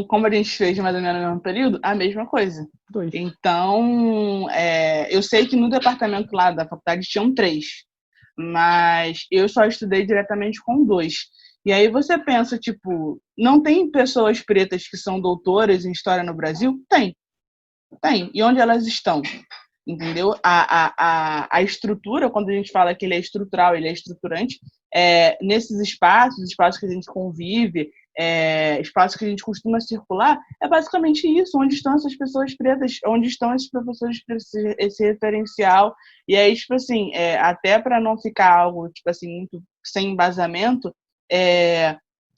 como a gente fez mais ou menos no mesmo período, a mesma coisa. Dois. Então, eu sei que no departamento lá da faculdade tinham três, mas eu só estudei diretamente com dois. E aí você pensa, tipo, não tem pessoas pretas que são doutoras em história no Brasil? Tem, tem. E onde elas estão? Entendeu? A estrutura, quando a gente fala que ele é estrutural, ele é estruturante, nesses espaços que a gente convive, espaços que a gente costuma circular, é basicamente isso, onde estão essas pessoas pretas, onde estão esses professores pretos, esse referencial, e aí, tipo assim, até para não ficar algo, tipo assim, muito sem embasamento,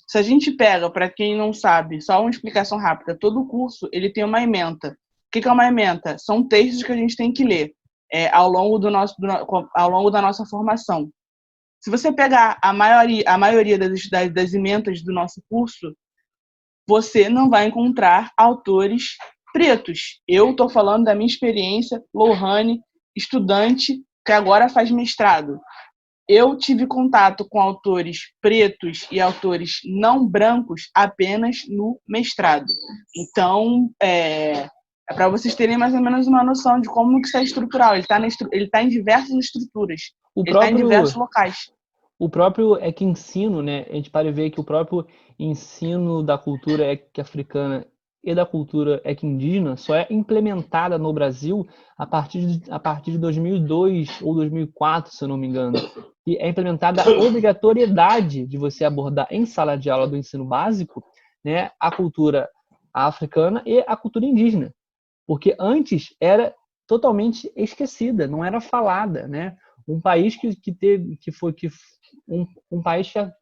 se a gente pega, para quem não sabe, só uma explicação rápida, todo curso ele tem uma ementa. O que é uma ementa? São textos que a gente tem que ler ao longo ao longo da nossa formação. Se você pegar a maioria das ementas do nosso curso, você não vai encontrar autores pretos. Eu estou falando da minha experiência, Lohane, estudante que agora faz mestrado. Eu tive contato com autores pretos e autores não brancos apenas no mestrado. Então, para vocês terem mais ou menos uma noção de como que isso é estrutural. Ele tá em diversas estruturas. O Ele está em diversos próprio, locais. o próprio é que ensino, né? A gente pode ver que o próprio ensino da cultura africana e da cultura indígena só é implementada no Brasil a partir de 2002 ou 2004, se eu não me engano. E é implementada a obrigatoriedade de você abordar em sala de aula do ensino básico, né, a cultura africana e a cultura indígena. Porque antes era totalmente esquecida, não era falada, né? Um país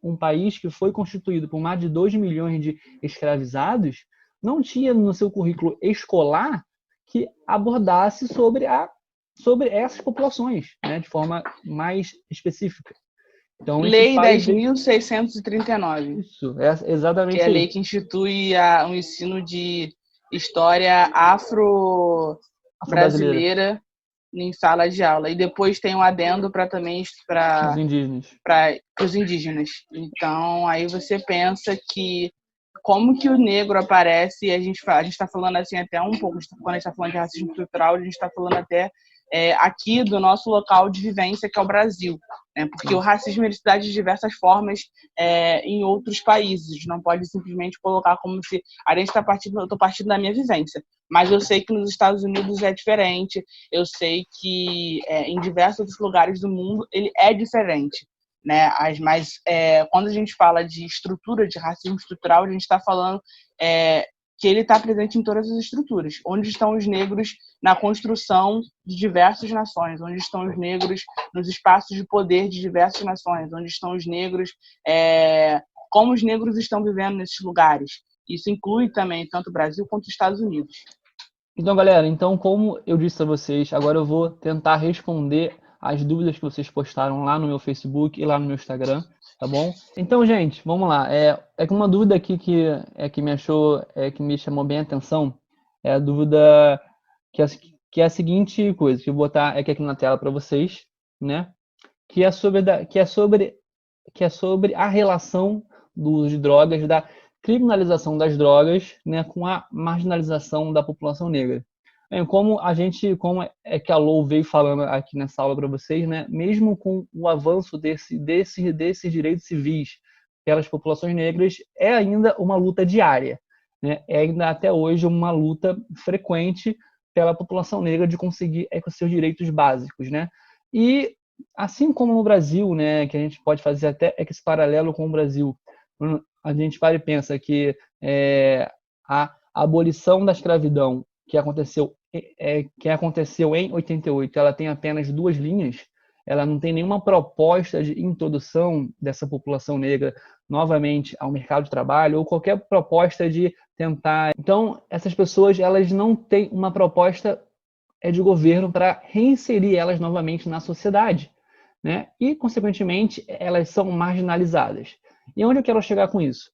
um país que foi constituído por mais de 2 milhões de escravizados não tinha no seu currículo escolar que abordasse sobre essas populações, né, de forma mais específica. Então, esses Lei países... 10.639, Isso, é que é a exatamente lei aí. que institui um ensino de história Afro-brasileira, afro-brasileira em sala de aula. E depois tem um adendo para também dos para indígenas. os indígenas. Então, aí você pensa que como que o negro aparece, e a gente está falando assim até um pouco, quando a gente está falando de racismo estrutural, a gente está falando até aqui do nosso local de vivência, que é o Brasil. Né? Porque o racismo ele se dá de diversas formas em outros países. Não pode simplesmente colocar como se a gente está partindo, eu estou partindo da minha vivência. Mas eu sei que nos Estados Unidos é diferente, eu sei que em diversos outros lugares do mundo ele é diferente. Né? Mas quando a gente fala de estrutura, de racismo estrutural, a gente está falando que ele está presente em todas as estruturas. Onde estão os negros na construção de diversas nações? Onde estão os negros nos espaços de poder de diversas nações? Onde estão os negros? Como os negros estão vivendo nesses lugares? Isso inclui também tanto o Brasil quanto os Estados Unidos. Então, galera, como eu disse a vocês, agora eu vou tentar responder as dúvidas que vocês postaram lá no meu Facebook e lá no meu Instagram, tá bom? Então, gente, vamos lá. Que uma dúvida aqui que me chamou bem a atenção é a dúvida que que é a seguinte coisa, que eu vou botar aqui na tela para vocês, né? Que é sobre a relação do uso de drogas, da criminalização das drogas, né, com a marginalização da população negra. Bem, como é que a Lou veio falando aqui nessa aula para vocês, né, mesmo com o avanço desses direitos civis pelas populações negras, é ainda uma luta diária, né? É ainda até hoje uma luta frequente pela população negra de conseguir os seus direitos básicos, né? E assim como no Brasil, né, que a gente pode fazer até esse paralelo com o Brasil, a gente para e pensa que a abolição da escravidão que aconteceu em 88, ela tem apenas 2 linhas, ela não tem nenhuma proposta de introdução dessa população negra novamente ao mercado de trabalho ou qualquer proposta de tentar. Então, essas pessoas, elas não têm uma proposta de governo para reinserir elas novamente na sociedade, né? E, consequentemente, elas são marginalizadas. E onde eu quero chegar com isso?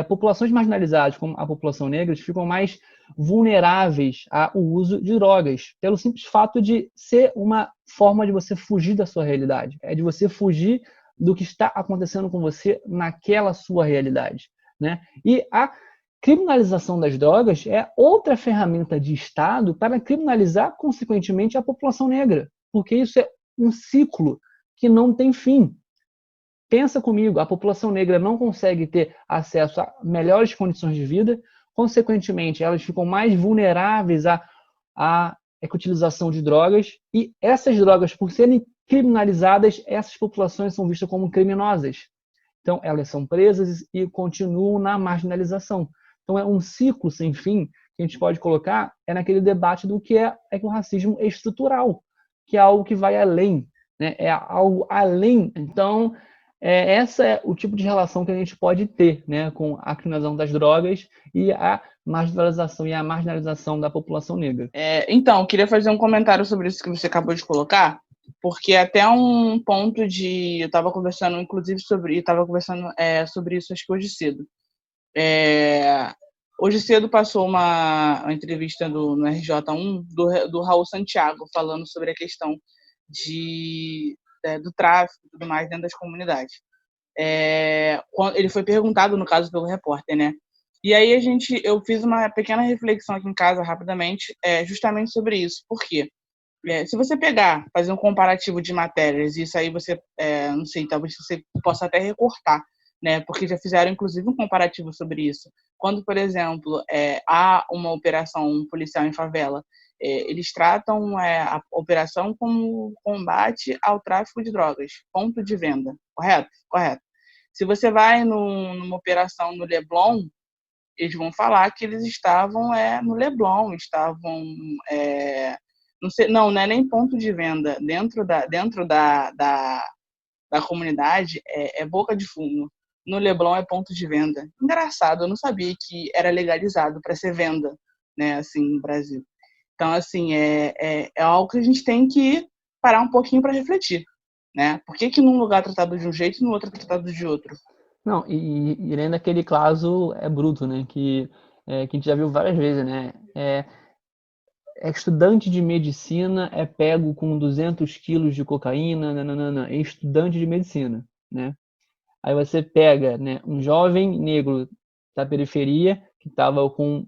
Populações marginalizadas, como a população negra, ficam mais vulneráveis ao uso de drogas, pelo simples fato de ser uma forma de você fugir da sua realidade, de você fugir do que está acontecendo com você naquela sua realidade, né? E a criminalização das drogas é outra ferramenta de Estado para criminalizar, consequentemente, a população negra, porque isso é um ciclo que não tem fim. Pensa comigo, a população negra não consegue ter acesso a melhores condições de vida, consequentemente, elas ficam mais vulneráveis à utilização de drogas, e essas drogas, por serem criminalizadas, essas populações são vistas como criminosas. Então, elas são presas e continuam na marginalização. Então, é um ciclo sem fim que a gente pode colocar naquele debate do que é o racismo estrutural, que é algo que vai além, né? É algo além. Então, essa é o tipo de relação que a gente pode ter, né, com a criminalização das drogas e a marginalização da população negra. Então, queria fazer um comentário sobre isso que você acabou de colocar, porque até um ponto eu estava conversando, inclusive, sobre isso, acho que hoje cedo. Hoje cedo passou uma entrevista no RJ1 do Raul Santiago, falando sobre a questão do tráfico e tudo mais dentro das comunidades. Ele foi perguntado, no caso, pelo repórter, né? E aí eu fiz uma pequena reflexão aqui em casa, rapidamente, justamente sobre isso. Por quê? Se você fazer um comparativo de matérias, isso aí você, não sei, talvez você possa até recortar, né? Porque já fizeram, inclusive, um comparativo sobre isso. Quando, por exemplo, há uma operação policial em favela, eles tratam a operação como combate ao tráfico de drogas, ponto de venda, correto? Correto. Se você vai numa operação no Leblon, eles vão falar que eles estavam no Leblon, não sei, não é nem ponto de venda, dentro da comunidade é boca de fumo. No Leblon é ponto de venda. Engraçado, eu não sabia que era legalizado para ser venda, né, assim, no Brasil. Então, assim, é algo que a gente tem que parar um pouquinho para refletir, né? Por que num lugar é tratado de um jeito e no outro é tratado de outro? Não, e além daquele caso bruto, né, que a gente já viu várias vezes, né? Estudante de medicina é pego com 200 quilos de cocaína, nananana, é estudante de medicina, né? Aí você pega, né, um jovem negro da periferia que estava com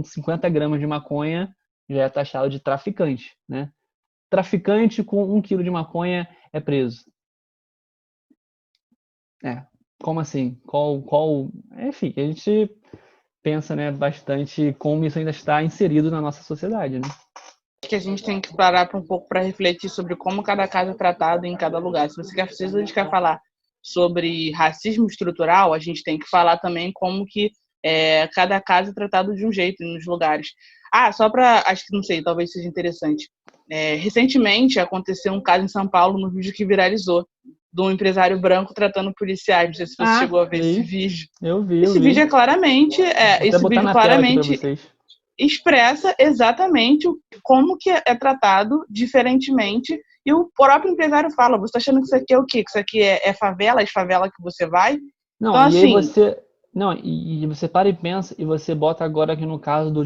50 gramas de maconha, já é taxado de traficante, né? Traficante com 1 quilo de maconha é preso. Como assim? Enfim, a gente pensa, né, bastante como isso ainda está inserido na nossa sociedade, né? Acho que a gente tem que parar um pouco para refletir sobre como cada caso é tratado em cada lugar. Se a gente quer falar sobre racismo estrutural, a gente tem que falar também como que cada caso é tratado de um jeito nos lugares. Acho que não sei, talvez seja interessante. Recentemente aconteceu um caso em São Paulo, no vídeo que viralizou, de um empresário branco tratando policiais. Não sei se você chegou a ver esse vídeo. Eu vi. Esse vídeo claramente expressa exatamente como que é tratado diferentemente, e o próprio empresário fala: você está achando que isso aqui é o quê? Que isso aqui é favela, as favelas que você vai? Não, então, e assim, aí você para e pensa, e você bota agora aqui no caso do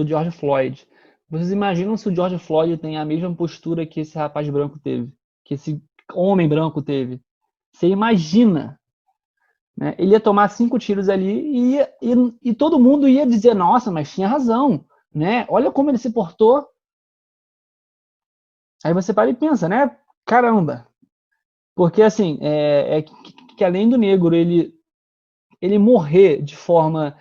George Floyd. Vocês imaginam se o George Floyd tem a mesma postura que esse rapaz branco teve, que esse homem branco teve? Você imagina, né? Ele ia tomar 5 tiros ali e todo mundo ia dizer, nossa, mas tinha razão, né? Olha como ele se portou. Aí você para e pensa, né? Caramba. Porque, assim, que além do negro ele morrer de forma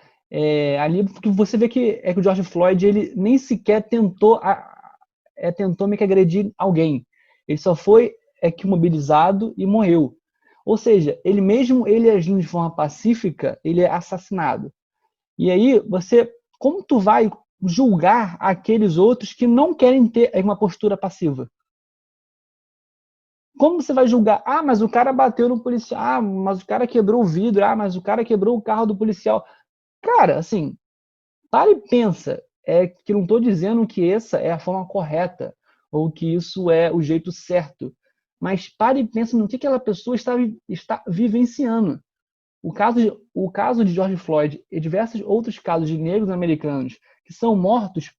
ali, porque você vê que o George Floyd ele nem sequer tentou meio que agredir alguém. Ele só foi que mobilizado e morreu. Ou seja, ele mesmo ele agindo de forma pacífica, ele é assassinado. E aí como tu vai julgar aqueles outros que não querem ter uma postura passiva? Como você vai julgar? Ah, mas o cara bateu no policial. Ah, mas o cara quebrou o vidro. Ah, mas o cara quebrou o carro do policial. Cara, assim, para e pensa. Que não estou dizendo que essa é a forma correta ou que isso é o jeito certo. Mas pare e pensa no que aquela pessoa está vivenciando. O caso de George Floyd e diversos outros casos de negros americanos que são mortos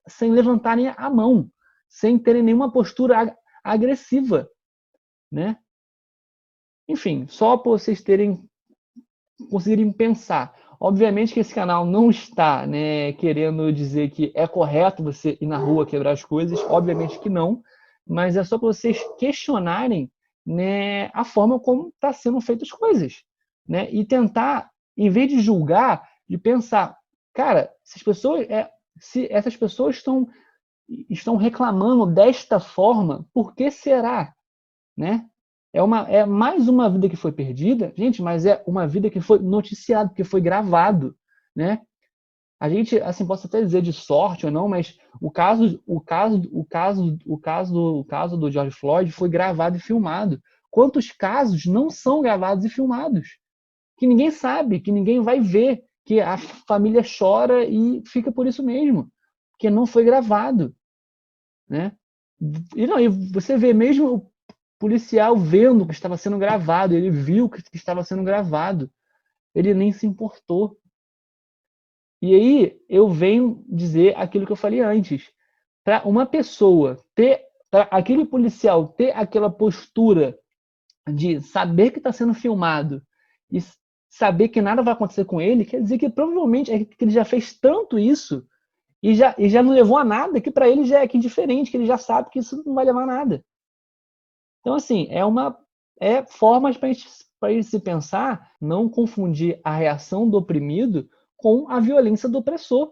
sem levantarem a mão, sem terem nenhuma postura agressiva, né? Enfim, só para vocês conseguirem pensar. Obviamente que esse canal não está, né, querendo dizer que é correto você ir na rua quebrar as coisas, obviamente que não, mas é só para vocês questionarem, né, a forma como está sendo feitas as coisas, né, e tentar, em vez de julgar, de pensar, cara, se essas pessoas estão reclamando desta forma, por que será, né? É mais uma vida que foi perdida, gente, mas é uma vida que foi noticiada, que foi gravado, né? A gente, assim, posso até dizer de sorte ou não, mas o caso do George Floyd foi gravado e filmado. Quantos casos não são gravados e filmados? Que ninguém sabe, que ninguém vai ver, que a família chora e fica por isso mesmo, que não foi gravado, né? E você vê mesmo o policial vendo que estava sendo gravado, ele viu que estava sendo gravado, ele nem se importou. E aí eu venho dizer aquilo que eu falei antes. Para uma pessoa para aquele policial ter aquela postura de saber que está sendo filmado e saber que nada vai acontecer com ele, quer dizer que provavelmente que ele já fez tanto isso e já não levou a nada, que para ele já é indiferente, que ele já sabe que isso não vai levar a nada. Então, assim, formas para a gente se pensar, não confundir a reação do oprimido com a violência do opressor.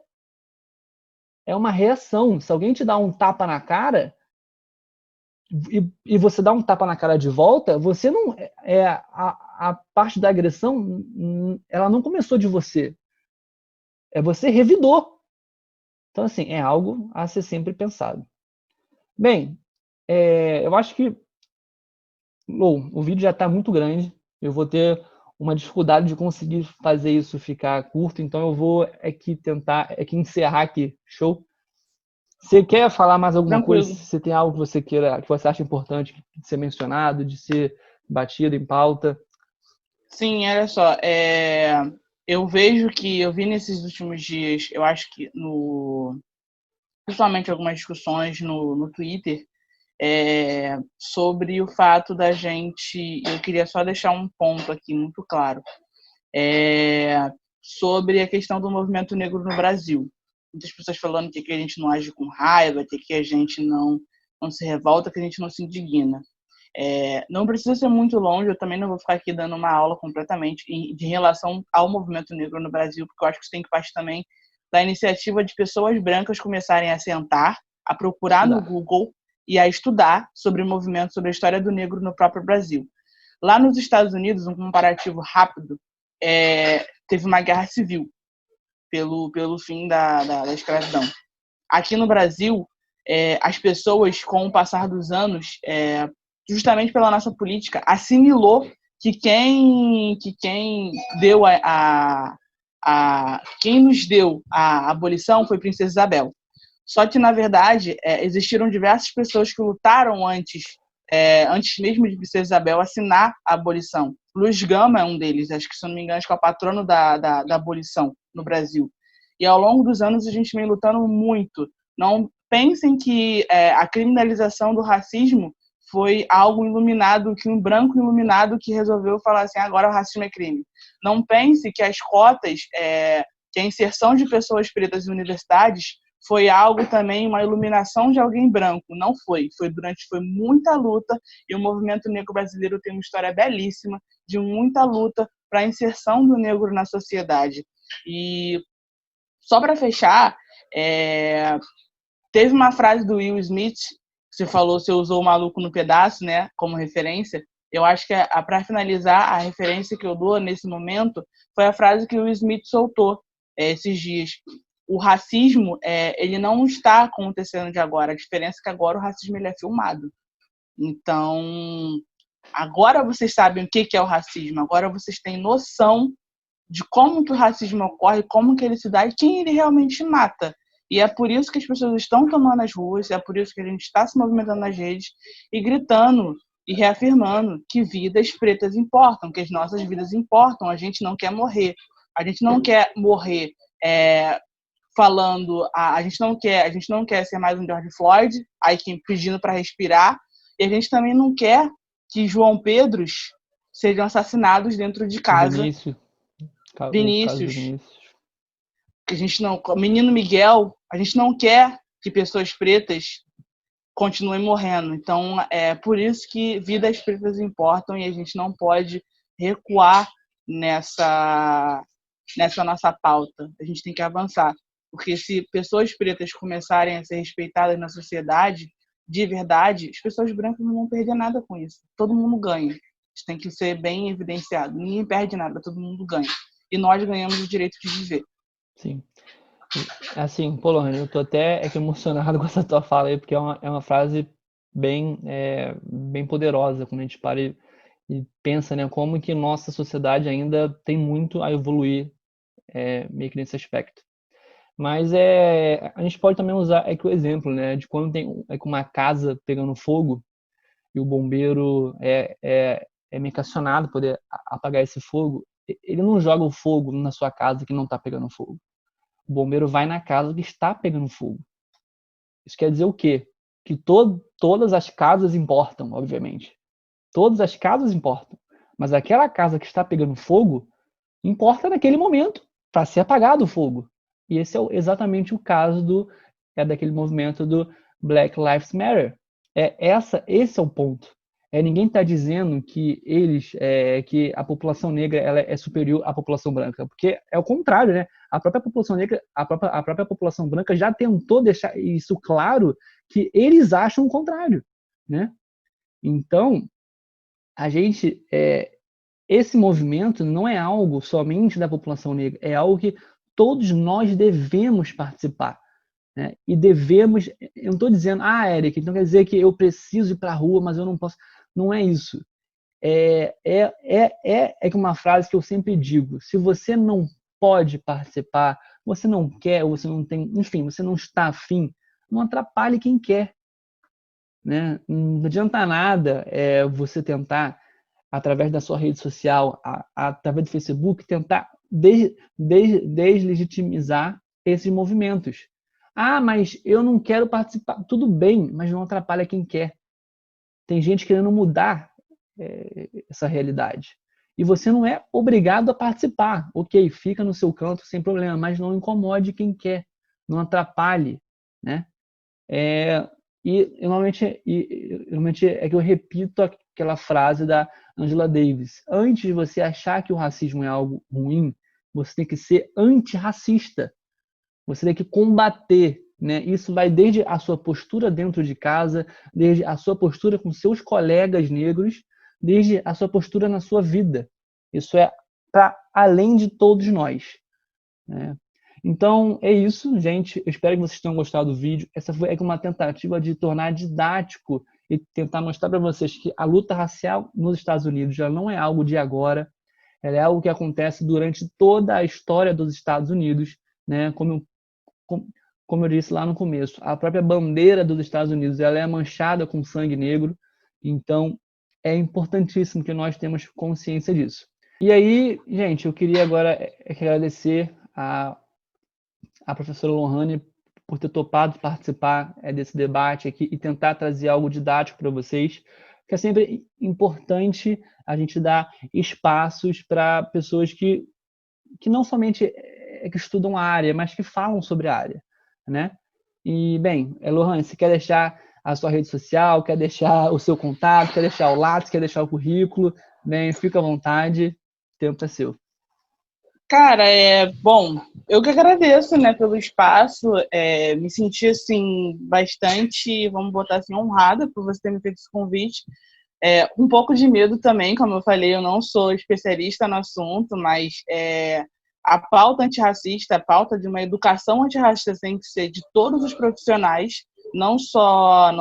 É uma reação. Se alguém te dá um tapa na cara e você dá um tapa na cara de volta, você não a parte da agressão, ela não começou de você. Você revidou. Então, assim, é algo a ser sempre pensado. Bem, eu acho que o vídeo já está muito grande. Eu vou ter uma dificuldade de conseguir fazer isso ficar curto, então eu vou tentar encerrar aqui. Show? Você quer falar mais alguma Tranquilo. coisa? Se tem algo que você queira, que você acha importante de ser mencionado, de ser batido em pauta? Sim, olha só, eu vi nesses últimos dias, eu acho que principalmente algumas discussões no Twitter, sobre o fato da gente, eu queria só deixar um ponto aqui muito claro, sobre a questão do movimento negro no Brasil. Muitas pessoas falando que a gente não age com raiva, que a gente não se revolta, que a gente não se indigna. Não precisa ser muito longe, eu também não vou ficar aqui dando uma aula completamente de relação ao movimento negro no Brasil, porque eu acho que isso tem que partir também da iniciativa de pessoas brancas começarem a sentar, a procurar no Google e a estudar sobre o movimento, sobre a história do negro no próprio Brasil. Lá nos Estados Unidos, um comparativo rápido, teve uma guerra civil pelo fim da escravidão. Aqui no Brasil, as pessoas, com o passar dos anos, justamente pela nossa política, assimilou que quem deu quem nos deu a abolição foi Princesa Isabel. Só que, na verdade, existiram diversas pessoas que lutaram antes mesmo de Princesa Isabel assinar a abolição. Luiz Gama é um deles, acho que, se eu não me engano, acho que é o patrono da abolição no Brasil. E ao longo dos anos a gente vem lutando muito Não pensem que a criminalização do racismo foi algo iluminado, que um branco iluminado que resolveu falar assim, agora o racismo é crime. Não pense que as cotas, que a inserção de pessoas pretas em universidades foi algo também, uma iluminação de alguém branco. Não foi. Foi muita luta, e o movimento negro brasileiro tem uma história belíssima de muita luta para a inserção do negro na sociedade. E só para fechar, teve uma frase do Will Smith, que você usou o maluco no pedaço, né, como referência. Eu acho que, para finalizar, a referência que eu dou nesse momento foi a frase que o Will Smith soltou esses dias. O racismo, ele não está acontecendo de agora. A diferença é que agora o racismo ele é filmado. Então, agora vocês sabem o que é o racismo. Agora vocês têm noção de como que o racismo ocorre, como que ele se dá e quem ele realmente mata. E é por isso que as pessoas estão tomando as ruas, é por isso que a gente está se movimentando nas redes e gritando e reafirmando que vidas pretas importam, que as nossas vidas importam. A gente não quer morrer. A gente não quer morrer falando, a gente não quer ser mais um George Floyd, aí pedindo para respirar, e a gente também não quer que João Pedros sejam assassinados dentro de casa. Vinícius. O caso do Vinícius. Vinícius. Que a gente não, menino Miguel, a gente não quer que pessoas pretas continuem morrendo. Então, é por isso que vidas pretas importam e a gente não pode recuar nessa nossa pauta. A gente tem que avançar. Porque se pessoas pretas começarem a ser respeitadas na sociedade, de verdade, as pessoas brancas não vão perder nada com isso. Todo mundo ganha. Isso tem que ser bem evidenciado. Ninguém perde nada, todo mundo ganha. E nós ganhamos o direito de viver. Sim. Assim, pô, Lohane, eu tô até emocionado com essa tua fala aí, porque é uma frase bem poderosa, quando a gente para e pensa, né, como que nossa sociedade ainda tem muito a evoluir meio que nesse aspecto. Mas a gente pode também usar aqui o exemplo, né, de quando tem uma casa pegando fogo e o bombeiro é meio que acionado para poder apagar esse fogo. Ele não joga o fogo na sua casa que não está pegando fogo. O bombeiro vai na casa que está pegando fogo. Isso quer dizer o quê? Que todas as casas importam, obviamente. Todas as casas importam. Mas aquela casa que está pegando fogo importa naquele momento para ser apagado o fogo. E esse é exatamente o caso daquele movimento do Black Lives Matter. Esse é o ponto. Ninguém está dizendo que que a população negra ela é superior à população branca, porque é o contrário, né? A própria população negra, a própria população branca já tentou deixar isso claro que eles acham o contrário, né? Então, esse movimento não é algo somente da população negra, é algo que todos nós devemos participar. Né? E devemos, eu não estou dizendo, Eric, então quer dizer que eu preciso ir para a rua, mas eu não posso. Não é isso. É uma frase que eu sempre digo: se você não pode participar, você não quer, você não tem, enfim, você não está afim, não atrapalhe quem quer. Né? Não adianta nada você tentar, através da sua rede social, através do Facebook, tentar deslegitimizar esses movimentos. Mas eu não quero participar. Tudo bem, mas não atrapalha quem quer. Tem gente querendo mudar essa realidade. E você não é obrigado a participar. Ok, fica no seu canto sem problema, mas não incomode quem quer. Não atrapalhe. Né? Normalmente é que eu repito aquela frase da Angela Davis. Antes de você achar que o racismo é algo ruim, você tem que ser antirracista. Você tem que combater, né? Isso vai desde a sua postura dentro de casa, desde a sua postura com seus colegas negros, desde a sua postura na sua vida. Isso é para além de todos nós. Né? Então, é isso, gente. Eu espero que vocês tenham gostado do vídeo. Essa foi uma tentativa de tornar didático e tentar mostrar para vocês que a luta racial nos Estados Unidos já não é algo de agora. Ela é algo que acontece durante toda a história dos Estados Unidos, né? Como eu disse lá no começo, a própria bandeira dos Estados Unidos ela é manchada com sangue negro, então é importantíssimo que nós tenhamos consciência disso. E aí, gente, eu queria agora agradecer a professora Lohane por ter topado participar desse debate aqui e tentar trazer algo didático para vocês, que é sempre importante a gente dar espaços para pessoas que não somente que estudam a área, mas que falam sobre a área, né? E, bem, Lohane, você quer deixar a sua rede social, quer deixar o seu contato, quer deixar o Lattes, quer deixar o currículo? Bem, fica à vontade, o tempo é seu. Cara, bom, eu que agradeço, né, pelo espaço, me senti, assim, bastante, vamos botar assim, honrada por você ter me feito esse convite. Um pouco de medo também, como eu falei, eu não sou especialista no assunto, mas a pauta antirracista, a pauta de uma educação antirracista tem que ser de todos os profissionais, não só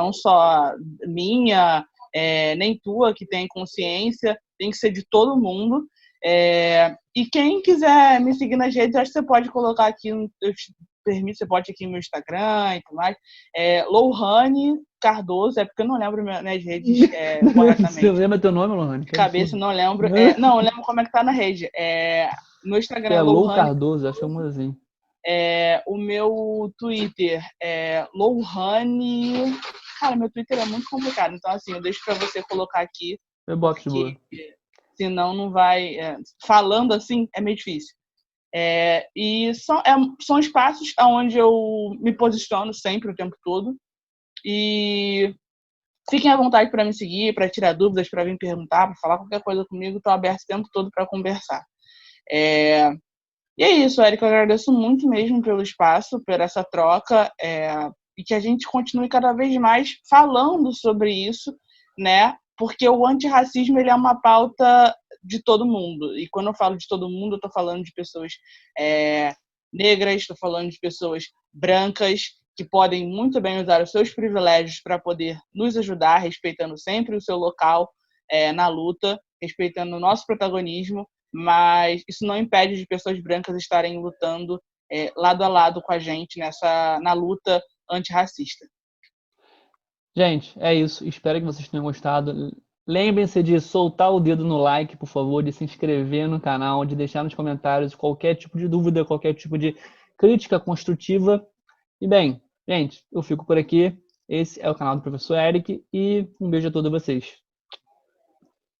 minha, nem tua, que tem consciência, tem que ser de todo mundo. E quem quiser me seguir nas redes, acho que você pode colocar aqui, eu te permito, você pode ir aqui no meu Instagram e tudo mais. Lohane Cardoso, porque eu não lembro minhas redes corretamente. Você lembra teu nome, Lohane? De cabeça, não lembro. Não, eu lembro como é que tá na rede. Meu Instagram é Lou Lohane. Cardoso, acho que é assim. O meu Twitter é Lohane. Cara, meu Twitter é muito complicado, então assim, eu deixo para você colocar aqui. Eu boto de boa. Senão não vai. Falando assim, é meio difícil. E são espaços onde eu me posiciono sempre, o tempo todo. E fiquem à vontade para me seguir, para tirar dúvidas, para vir perguntar, para falar qualquer coisa comigo. Estou aberto o tempo todo para conversar. E é isso, Érica. Eu agradeço muito mesmo pelo espaço, por essa troca, e que a gente continue cada vez mais falando sobre isso, né? Porque o antirracismo ele é uma pauta de todo mundo. E quando eu falo de todo mundo, eu estou falando de pessoas negras, estou falando de pessoas brancas, que podem muito bem usar os seus privilégios para poder nos ajudar, respeitando sempre o seu local na luta, respeitando o nosso protagonismo, mas isso não impede de pessoas brancas estarem lutando lado a lado com a gente na luta antirracista. Gente, é isso. Espero que vocês tenham gostado. Lembrem-se de soltar o dedo no like, por favor, de se inscrever no canal, de deixar nos comentários qualquer tipo de dúvida, qualquer tipo de crítica construtiva. E bem, gente, eu fico por aqui. Esse é o canal do Professor Eric e um beijo a todos vocês.